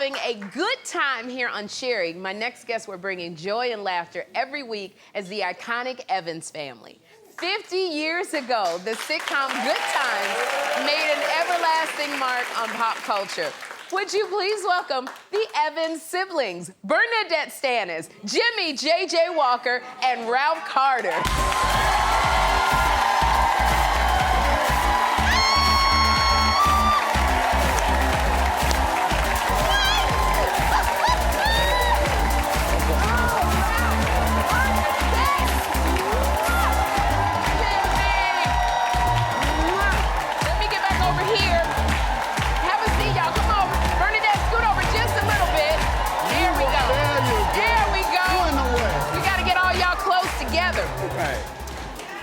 having a good time here on Sherri. My next guests were bringing joy and laughter every week as the iconic Evans family. 50 years ago, the sitcom Good Times made an everlasting mark on pop culture. Would you please welcome the Evans siblings, Bernadette Stanis, Jimmie J.J. Walker, and Ralph Carter.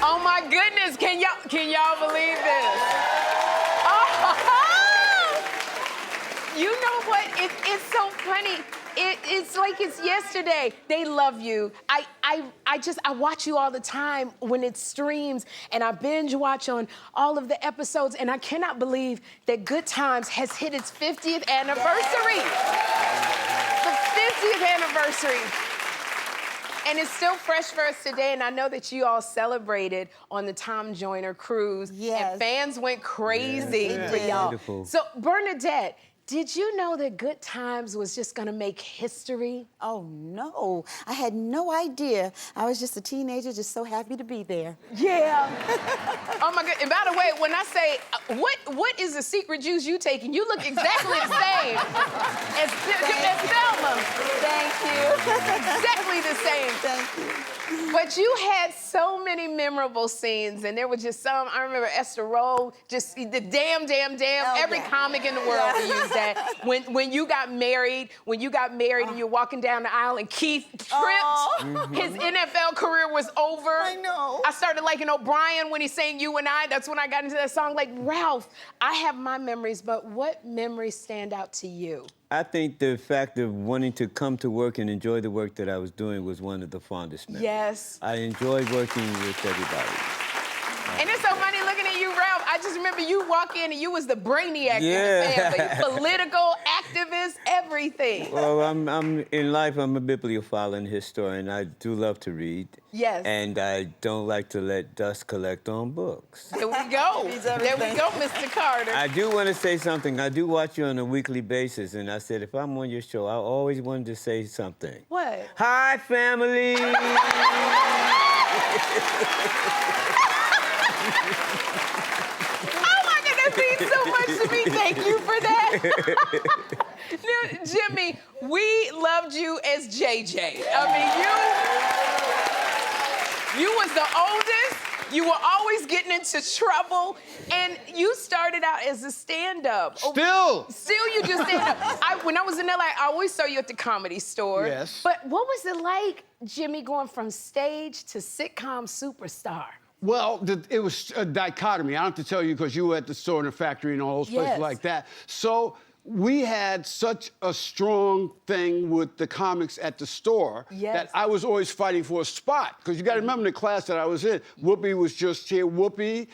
Oh my goodness, can y'all believe this? Oh, you know what? It's so funny. It's like it's yesterday. They love you. I watch you all the time when it streams, and I binge watch on all of the episodes, and I cannot believe that Good Times has hit its 50th anniversary. The 50th anniversary. And it's still fresh for us today, and I know that you all celebrated on the Tom Joyner cruise. Yes. And fans went crazy for y'all. Beautiful. So, Bernadette, did you know that Good Times was just gonna make history? Oh, no. I had no idea. I was just a teenager, just so happy to be there. Yeah. Oh, my God. And by the way, when I say, what is the secret juice you taking? You look exactly the same as Thelma. Thank you. Exactly the same. Thank you. But you had so many memorable scenes, and there were just some. I remember Esther Rolle, just the damn. Oh, Every yeah. comic in the world would use that. When you got married, and you're walking down the aisle, and Keith tripped, his NFL career was over. I know. I started liking O'Brien when he sang "You and I." That's when I got into that song. Like, Ralph, I have my memories, but what memories stand out to you? I think the fact of wanting to come to work and enjoy the work that I was doing was one of the fondest memories. Yes. I enjoyed working with everybody. And it's so funny looking at you, Ralph. I just remember you walk in and you was the brainiac in the family. Political, activist, everything. Well, I'm in life, I'm a bibliophile and historian. I do love to read. Yes. And I don't like to let dust collect on books. There we go. There we go, Mr. Carter. I do want to say something. I do watch you on a weekly basis, and I said if I'm on your show, I always wanted to say something. What? Hi, family. Oh my God, that means so much to me. Thank you for that. Now, Jimmie, we loved you as JJ. You was the oldest. You were always getting into trouble, and you started out as a stand-up. Still You just stand up. When I was in LA, I always saw you at the Comedy Store. Yes. But what was it like, Jimmie, going from stage to sitcom superstar? Well, it was a dichotomy. I don't have to tell you because you were at the store and the factory and all those places Yes. like that. So we had such a strong thing with the comics at the store that I was always fighting for a spot. Because you got to remember the class that I was in. Whoopi was just here. Whoopi,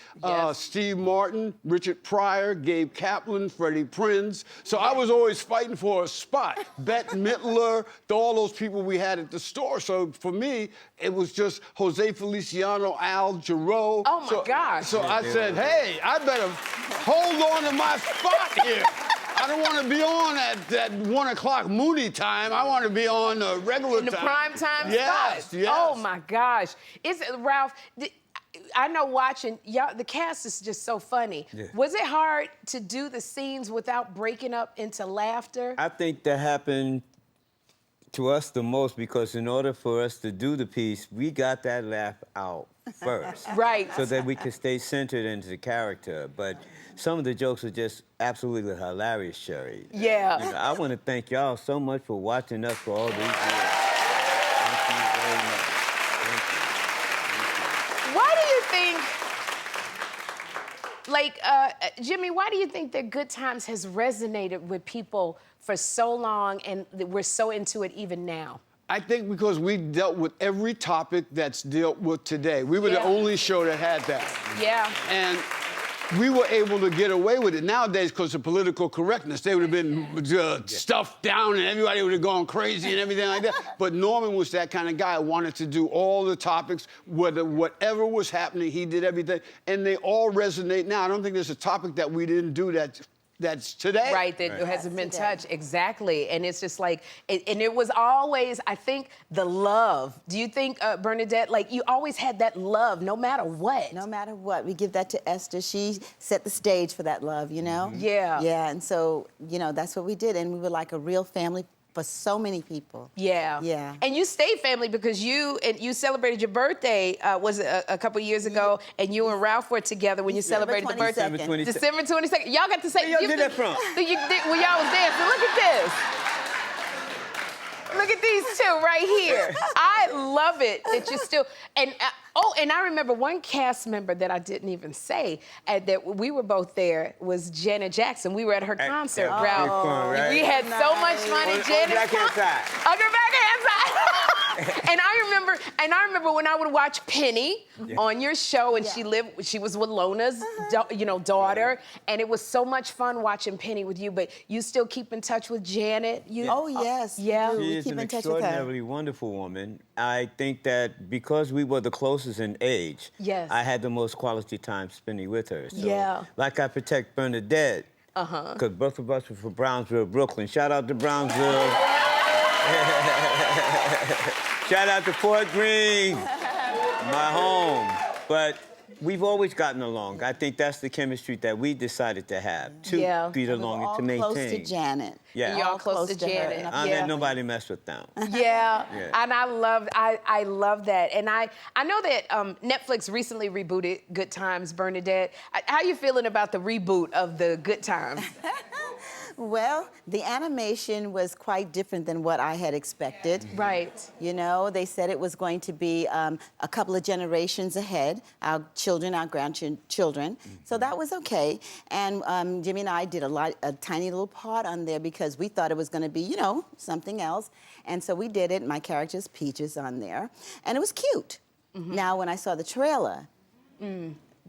Steve Martin, Richard Pryor, Gabe Kaplan, Freddie Prinze. So I was always fighting for a spot. Bette Midler, all those people we had at the store. So for me, it was just Jose Feliciano, Al Jarreau. Oh, my gosh. So I said, hey, I better hold on to my spot here. I don't want to be on at that 1 o'clock Mooney time. I want to be on the regular time. In the prime time Yes, spot. yes. Oh, my gosh. Ralph, I know watching, y'all, the cast is just so funny. Yeah. Was it hard to do the scenes without breaking up into laughter? I think that happened to us the most because in order for us to do the piece, we got that laugh out first. Right. So that we could stay centered into the character. But some of the jokes are just absolutely hilarious, Sherri. Yeah. You know, I want to thank y'all so much for watching us for all these years. Thank you very much. Thank you. Why do you think, like, Jimmie, why do you think that Good Times has resonated with people for so long and we're so into it even now? I think because we dealt with every topic that's dealt with today. We were the only show that had that. Yeah. And we were able to get away with it. Nowadays, because of political correctness, they would have been stuffed down and everybody would have gone crazy and everything like that. But Norman was that kind of guy. Wanted to do all the topics, whatever was happening, he did everything. And they all resonate now. I don't think there's a topic that we didn't do that's today. Right, that hasn't been touched. Exactly. And it's just like, and it was always, I think, the love. Do you think, Bernadette, like you always had that love no matter what? No matter what. We give that to Esther. She set the stage for that love, you know? Yeah. Yeah, and so, you know, that's what we did. And we were like a real family for so many people. Yeah. Yeah. And you stayed family because you celebrated your birthday, was it a couple years ago, and you and Ralph were together when you celebrated the birthday. December 22nd. December 22nd. Y'all got to say. Where y'all did that from? When y'all was dancing. Look at this. Look at these two right here. I love it that you still, and I remember one cast member that I didn't even say, that we were both there, was Janet Jackson. We were at her concert, Ralph. Fun, right? We had so much fun at Janet's concert. On your backhand side. And I remember when I would watch Penny on your show, and she was with Lona's, daughter, and it was so much fun watching Penny with you. But you still keep in touch with Janet? Oh yes, yeah. we She is keep an in touch with her. extraordinarily wonderful woman. I think that because we were the closest in age, Yes. I had the most quality time spending with her. So, Yeah. like I protect Bernadette, because both of us were from Brownsville, Brooklyn. Shout out to Brownsville. Shout out to Fort Greene, my home. But we've always gotten along. I think that's the chemistry that we decided to have, to get along and to maintain. All close to Janet. Yeah. Y'all close to Janet. I let nobody mess with them. Yeah, and I love that. And I know that Netflix recently rebooted Good Times, Bernadette. How you feeling about the reboot of the Good Times? Well, the animation was quite different than what I had expected. Right. You know, they said it was going to be a couple of generations ahead, our children, our grandchildren. So that was okay. And Jimmie and I did a tiny little part on there because we thought it was going to be, you know, something else. And so we did it. My character's Peaches on there. And it was cute. Now, when I saw the trailer,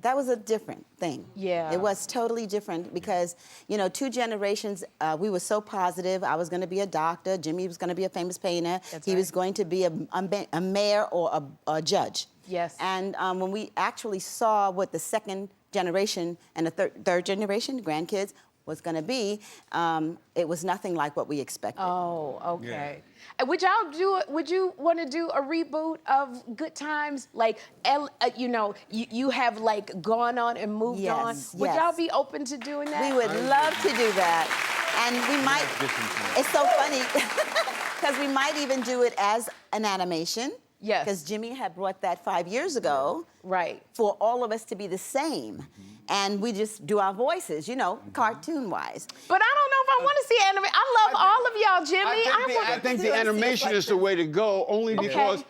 that was a different thing. Yeah. It was totally different because, you know, 2 generations, we were so positive. I was going to be a doctor. Jimmie was going to be a famous painter. He was going to be a mayor or a judge. Yes. And when we actually saw what the second generation and the third generation, grandkids, was going to be, it was nothing like what we expected. Oh, okay. And would you want to do a reboot of Good Times? Like, you know, you have like gone on and moved on. Would y'all be open to doing that? We would love to do that. And we might, it's so funny, because we might even do it as an animation. Yes. Because Jimmie had brought that 5 years ago. Right. For all of us to be the same. And we just do our voices, you know, cartoon-wise. But I don't know if I want to see animation. I love all of y'all, Jimmie. I think the animation is the way to go, only because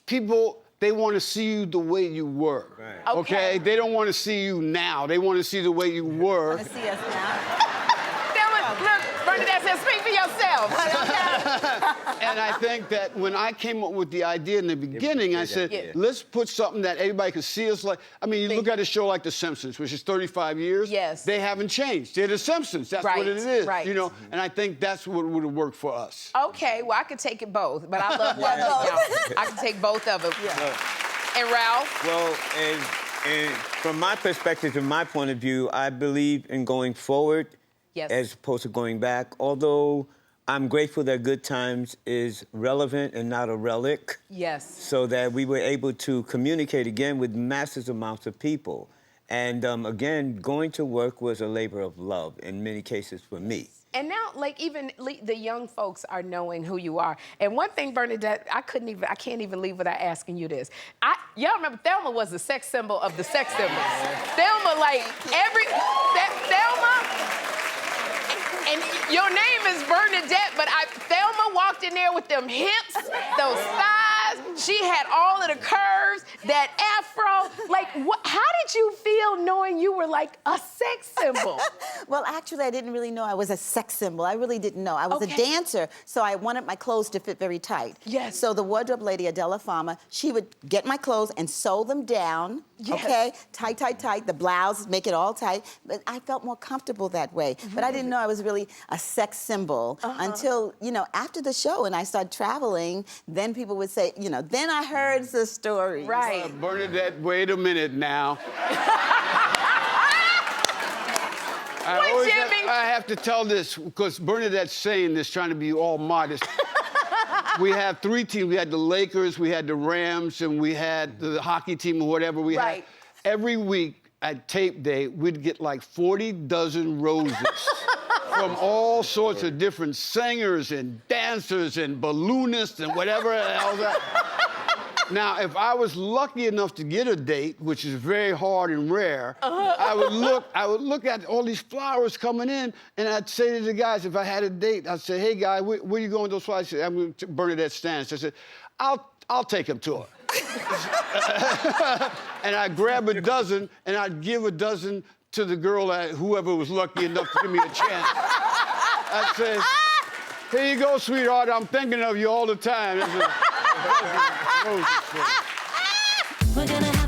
people, they want to see you the way you were. Right. Okay? They don't want to see you now. They want to see the way you were. Want to see us now? Look, Bernadette says, speak for yourself. And I think that when I came up with the idea in the beginning, I said, let's put something that everybody can see us like. I mean, you look at a show like The Simpsons, which is 35 years. Yes. They haven't changed. They're The Simpsons. That's what it is. Right. You know, and I think that's what would have worked for us. Okay, well, I could take it both, but I love both of y'all. I can take both of them. And Ralph? Well, and from my perspective, from my point of view, I believe in going forward as opposed to going back. Although I'm grateful that Good Times is relevant and not a relic. Yes. So that we were able to communicate again with massive amounts of people. And again, going to work was a labor of love in many cases for me. And now, like, even the young folks are knowing who you are. And one thing, Bernadette, I can't even leave without asking you this. Y'all remember Thelma was the sex symbol of the sex symbols. Thelma, like, Thelma, and your name is Bernadette, but Thelma walked in there with them hips, those thighs. She had all of the curves, that afro. Like, How did you feel knowing you were like a sex symbol? Well, actually, I didn't really know I was a sex symbol. I really didn't know. I was a dancer, so I wanted my clothes to fit very tight. Yes. So the wardrobe lady, Adela Fama, she would get my clothes and sew them down, okay? Tight, tight, tight. The blouse, make it all tight. But I felt more comfortable that way. But I didn't know I was really a sex symbol until, you know, after the show and I started traveling, then people would say, you know, then I heard the story. Right. Bernadette, wait a minute now. I have to tell this because Bernadette's saying this, trying to be all modest. We have 3 teams. We had the Lakers, we had the Rams, and we had the hockey team or whatever we had. Every week at tape day, we'd get like 40 dozen roses from all sorts of different singers and dancers and balloonists and whatever else. Now, if I was lucky enough to get a date, which is very hard and rare, I would look at all these flowers coming in, and I'd say to the guys, if I had a date, I'd say, "Hey, guy, where are you going with those flowers?" I said, "I'm going to Bernadette Stanis." I said, "I'll take him to her." And I'd grab a dozen, and I'd give a dozen to the girl, whoever was lucky enough to give me a chance. I'd say, "Here you go, sweetheart. I'm thinking of you all the time." We're gonna